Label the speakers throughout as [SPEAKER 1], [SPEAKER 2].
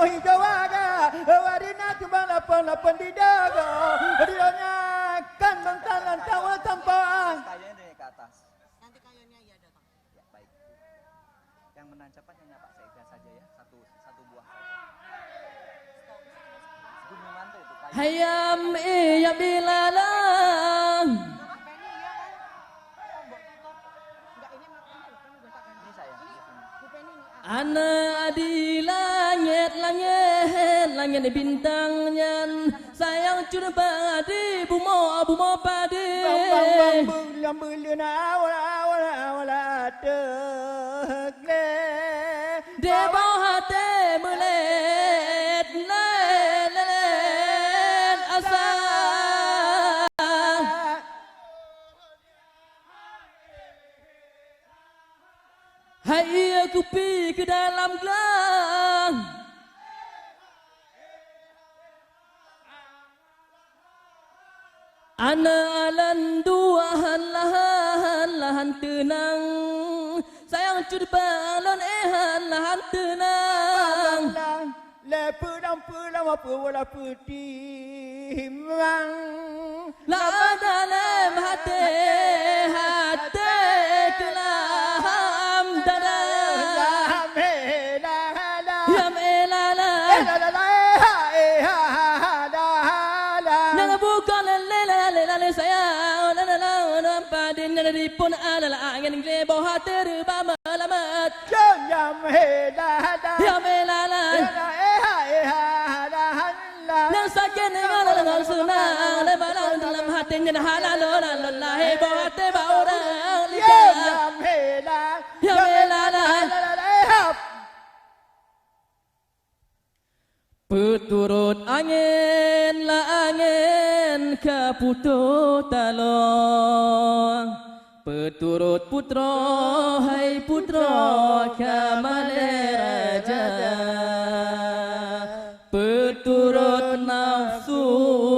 [SPEAKER 1] hijau aga, warna kembang lapang di dagu, ridhonya kan bangkalan tawa tampang.
[SPEAKER 2] Kayaknya dari ke atas.
[SPEAKER 3] Nanti kayaknya ya datang.
[SPEAKER 2] Ya, baik. Yang menancapan hanya Pak Saida saja ya, satu buah saja. Gunungan tuh itu kayu.
[SPEAKER 4] Hayam iya bilalang.
[SPEAKER 2] Ini saya.
[SPEAKER 4] Ana di langit bintangnya sayang curba di bumo padi.
[SPEAKER 1] Bang bulan bulan awal tegle.
[SPEAKER 4] Debo hati melet asa. Hai aku pi ke dalam gelang. Ana alan duahan lahan tenang. Sayang curbalon lahan tenang.
[SPEAKER 1] Lepudam apa wala putih mang.
[SPEAKER 4] La dalam hati kelam dada. Ya melala. Nang bukan lele sayang lala padin dari pun ala angin glebo hati riba malamat. Ya melala. Nang sakit dengan senang lebaran dalam hatinya halal lahi bohate baurang lihat. Ya melala. Peturut angin la angin ke putu talong. Peturut putra hai putra kamale raja. Peturut nafsu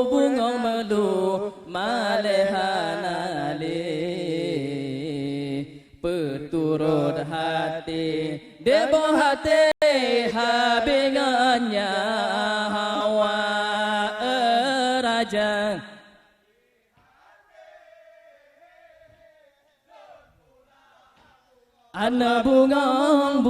[SPEAKER 4] bungong melu malehanali. Peturut hati debo hati habingannya hawa raja. Ana bungong